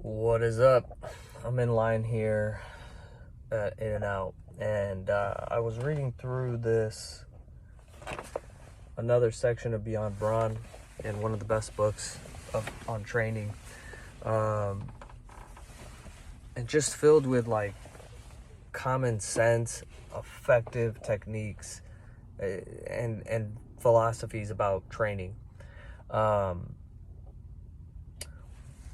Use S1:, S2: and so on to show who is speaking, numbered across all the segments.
S1: What is up? I'm in line here at In-N-Out, and I was reading through another section of Beyond Brawn, and one of the best books on training, and just filled with like common sense, effective techniques, and philosophies about training.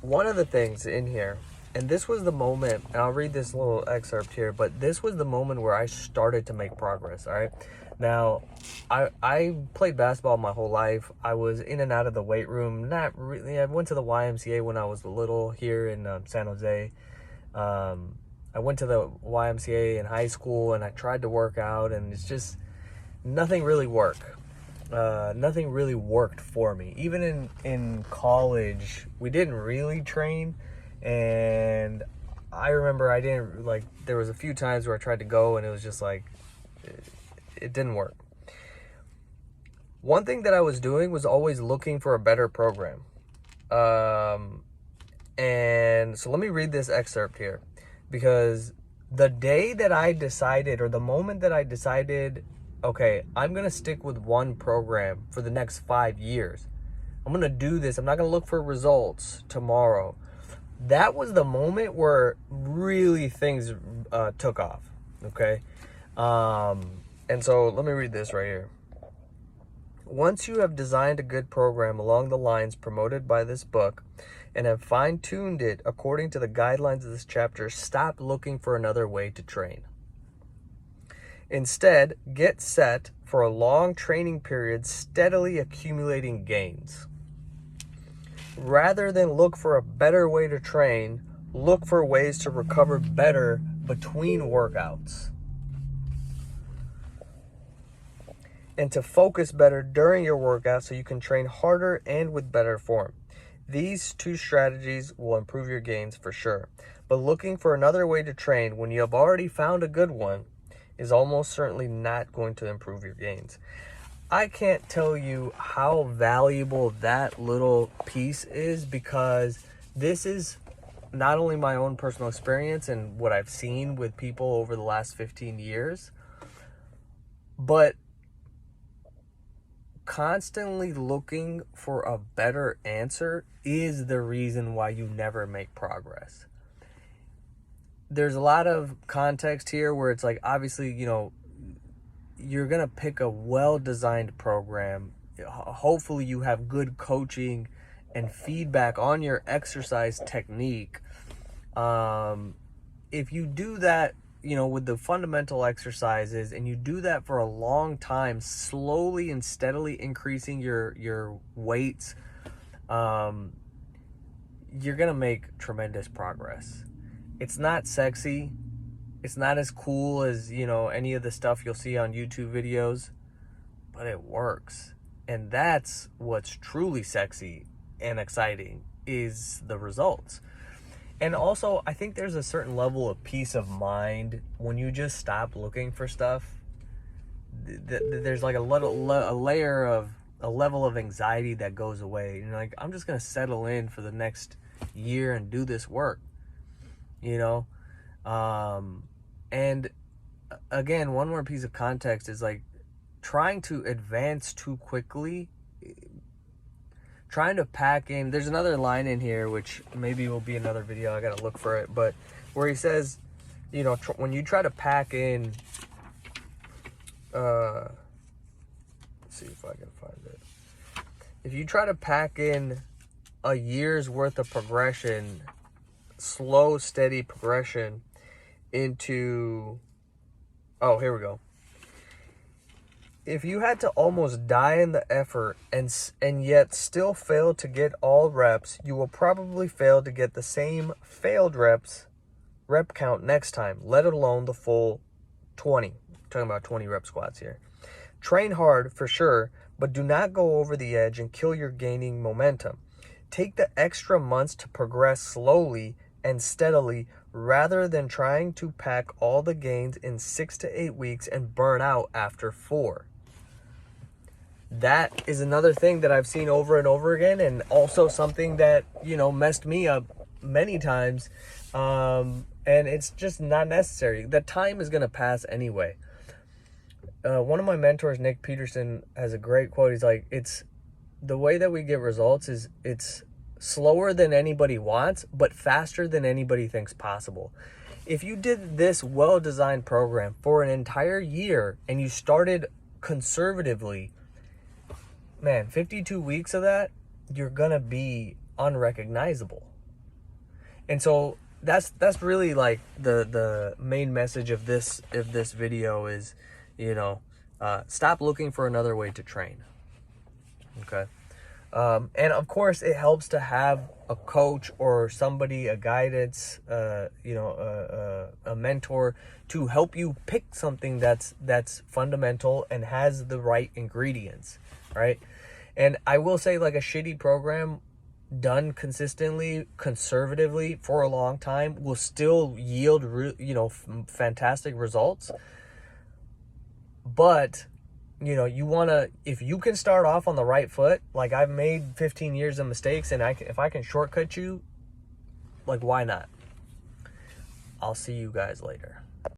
S1: One of the things in here, and this was the moment, and I'll read this little excerpt here, but this was the moment where I started to make progress, all right? Now, I played basketball my whole life. I was in and out of the weight room. Not really. I went to the YMCA when I was little here in San Jose. I went to the YMCA in high school, and I tried to work out, and it's just nothing really worked. Nothing really worked for me. Even in college, we didn't really train, and I remember I didn't, like, there was a few times where I tried to go and it was just like, it didn't work. One thing that I was doing was always looking for a better program. And so let me read this excerpt here, because the day that I decided, or the moment that I decided, okay, I'm going to stick with one program for the next 5 years. I'm going to do this. I'm not going to look for results tomorrow. That was the moment where really things took off, okay? And so let me read this right here. Once you have designed a good program along the lines promoted by this book and have fine-tuned it according to the guidelines of this chapter, stop looking for another way to train. Instead, get set for a long training period, steadily accumulating gains. Rather than look for a better way to train, look for ways to recover better between workouts, and to focus better during your workout so you can train harder and with better form. These two strategies will improve your gains for sure. But looking for another way to train when you have already found a good one is almost certainly not going to improve your gains. I can't tell you how valuable that little piece is, because this is not only my own personal experience and what I've seen with people over the last 15 years, but constantly looking for a better answer is the reason why you never make progress. There's a lot of context here where it's like, obviously, you're going to pick a well-designed program. Hopefully you have good coaching and feedback on your exercise technique. If you do that, with the fundamental exercises, and you do that for a long time, slowly and steadily increasing your weights, you're going to make tremendous progress. It's not sexy. It's not as cool as, any of the stuff you'll see on YouTube videos, but it works. And that's what's truly sexy and exciting, is the results. And also, I think there's a certain level of peace of mind when you just stop looking for stuff. There's like a level of anxiety that goes away. Like, I'm just going to settle in for the next year and do this work. And again, one more piece of context is, like, trying to advance too quickly, trying to pack in. There's another line in here, which maybe will be another video. I got to look for it. But where he says, when you try to pack in, let's see if I can find it. If you try to pack in a year's worth of progression, slow, steady progression into, here we go. If you had to almost die in the effort and yet still fail to get all reps, you will probably fail to get the same failed rep count next time, let alone the full 20. I'm talking about 20 rep squats here. Train hard for sure, but do not go over the edge and kill your gaining momentum. Take the extra months to progress slowly and steadily, rather than trying to pack all the gains in 6 to 8 weeks and burn out after 4. That is another thing that I've seen over and over again, and also something that, messed me up many times, and it's just not necessary. The time is going to pass anyway. One of my mentors, Nick Peterson, has a great quote. He's like, it's the way that we get results is it's slower than anybody wants, but faster than anybody thinks possible. If you did this well-designed program for an entire year and you started conservatively, man, 52 weeks of that, you're gonna be unrecognizable. And so that's really like the main message of this video is, stop looking for another way to train. Okay. And of course it helps to have a coach or somebody, a guidance, a mentor to help you pick something that's fundamental and has the right ingredients, right? And I will say, like, a shitty program done consistently, conservatively for a long time will still yield, fantastic results. But, you want to, if you can start off on the right foot, like I've made 15 years of mistakes, and if I can shortcut you, like, why not? I'll see you guys later.